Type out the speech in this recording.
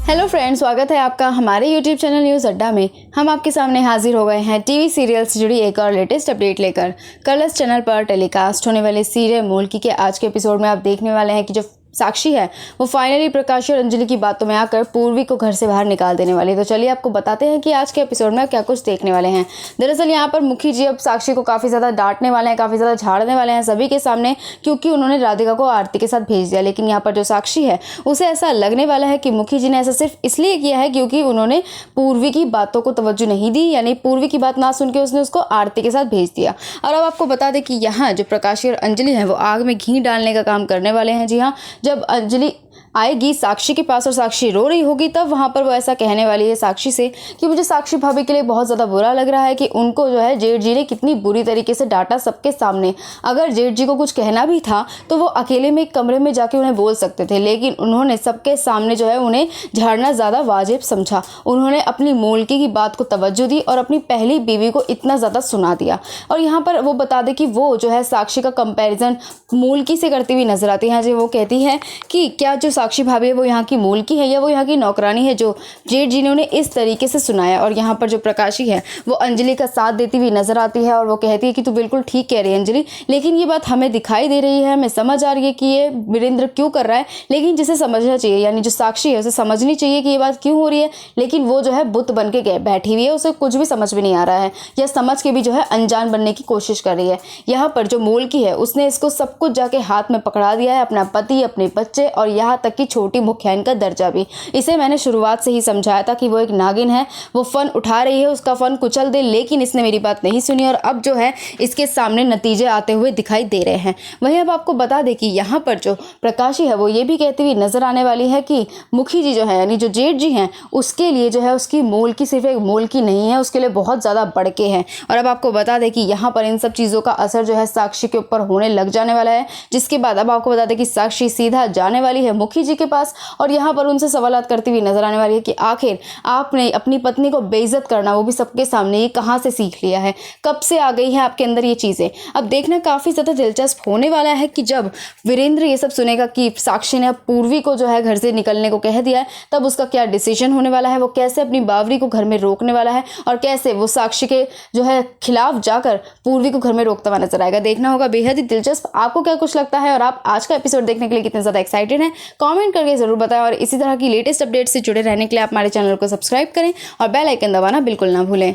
Hello friends, स्वागत है आपका हमारे यूट्यूब चैनल न्यूज़ अड्डा में। हम आपके सामने हाजिर हो गए हैं टीवी सीरियल से जुड़ी एक और लेटेस्ट अपडेट लेकर। कल इस चैनल पर टेलीकास्ट होने वाले सीरियल मूलकी के आज के एपिसोड में आप देखने वाले हैं कि जो साक्षी है वो फाइनली प्रकाश और अंजलि की बातों में आकर पूर्वी को घर से बाहर निकाल देने वाली है। तो चलिए आपको बताते हैं कि आज के एपिसोड में क्या कुछ देखने वाले हैं। दरअसल यहाँ पर मुखी जी अब साक्षी को काफ़ी ज़्यादा डांटने वाले हैं, काफ़ी ज़्यादा झाड़ने वाले हैं सभी के सामने, क्योंकि उन्होंने राधिका को आरती के साथ भेज दिया। लेकिन यहाँ पर जो साक्षी है उसे ऐसा लगने वाला है कि मुखी जी ने ऐसा सिर्फ इसलिए किया है क्योंकि उन्होंने पूर्वी की बातों को तवज्जो नहीं दी, यानी पूर्वी की बात ना सुन के उसने उसको आरती के साथ भेज दिया। और अब आपको बता दें कि यहाँ जो प्रकाश और अंजलि है वो आग में घी डालने का काम करने वाले हैं। जी हाँ, जब अंजलि आएगी साक्षी के पास और साक्षी रो रही होगी तब वहाँ पर वो ऐसा कहने वाली है साक्षी से कि मुझे साक्षी भाभी के लिए बहुत ज़्यादा बुरा लग रहा है कि उनको जो है जेठ जी ने कितनी बुरी तरीके से डांटा सबके सामने। अगर जेठ जी को कुछ कहना भी था तो वो अकेले में एक कमरे में जाके उन्हें बोल सकते थे, लेकिन उन्होंने सबके सामने जो है उन्हें झाड़ना ज़्यादा वाजिब समझा। उन्होंने अपनी मूलकी की बात को तवज्जो दी और अपनी पहली बीवी को इतना ज़्यादा सुना दिया। और यहाँ पर वो बता दें कि वो जो है साक्षी का कंपेरिजन मूलकी से करती हुई नजर आती है। जी, वो कहती है कि क्या जो साक्षी भाभी है वो यहाँ की मूलकी है या वो यहाँ की नौकरानी है जो जेठ जी ने उन्हें इस तरीके से सुनाया। और यहाँ पर जो प्रकाशी है वो अंजलि का साथ देती हुई नजर आती है और वो कहती है कि तू बिल्कुल ठीक कह रही है अंजलि, लेकिन ये बात हमें दिखाई दे रही है, हमें समझ आ रही है कि ये वीरेंद्र क्यों कर रहा है, लेकिन जिसे समझना चाहिए यानी जो साक्षी है उसे समझनी चाहिए कि ये बात क्यों हो रही है, लेकिन वो जो है बुत बन के बैठी हुई है, उसे कुछ भी समझ में नहीं आ रहा है या समझ के भी जो है अनजान बनने की कोशिश कर रही है। यहाँ पर जो मूलकी है उसने इसको सब कुछ जाके हाथ में पकड़ा दिया है, अपना पति, अपने बच्चे और यहाँ तक कि छोटी मुखियाइन का दर्जा भी। इसे मैंने शुरुआत से ही समझाया था कि वो एक नागिन है, वो फन उठा रही है, उसका फन कुचल दे, लेकिन इसने मेरी बात नहीं सुनी और अब जो है इसके सामने नतीजे आते हुए दिखाई दे रहे हैं। वहीं अब आपको बता दें कि यहाँ पर जो प्रकाशी है वो ये भी कहती हुई नजर आने वाली है कि मुखी जी जो है यानी जो जेठ जी हैं उसके लिए जो है उसकी मूलकी सिर्फ एक मूलकी नहीं है, उसके लिए बहुत ज़्यादा बढ़ के है। और अब आपको बता दें कि यहाँ पर इन सब चीज़ों का असर जो है साक्षी के ऊपर होने लग जाने वाला है, जिसके बाद अब आपको बता दें कि साक्षी सीधा जाने वाली है मुखी जी के पास और यहाँ पर उनसे सवालात करती हुई नजर आने वाली है कि आखिर आपने अपनी पत्नी को बेइज्जत करना वो भी सबके सामने ये कहाँ से सीख लिया है, कब से आ गई है आपके अंदर ये चीज़ें। अब देखना काफ़ी ज़्यादा दिलचस्प होने वाला है कि जब वीरेंद्र ये सब सुनेगा कि साक्षी ने अब पूर्वी को जो है घर से निकलने को कह दिया है, तब उसका क्या डिसीजन होने वाला है, वो कैसे अपनी बावरी को घर में रोकने वाला है और कैसे वो साक्षी के जो है खिलाफ जाकर पूर्वी को घर में रोकता हुआ नजर आएगा। देखना होगा, बेहद ही दिलचस्प। आपको क्या कुछ लगता है और आप आज का एपिसोड देखने के लिए कितने ज़्यादा एक्साइटेड हैं, कमेंट करके जरूर बताएं। और इसी तरह की लेटेस्ट अपडेट से जुड़े रहने के लिए आप हमारे चैनल को सब्सक्राइब करें और बेल आइकन दबाना बिल्कुल ना भूलें।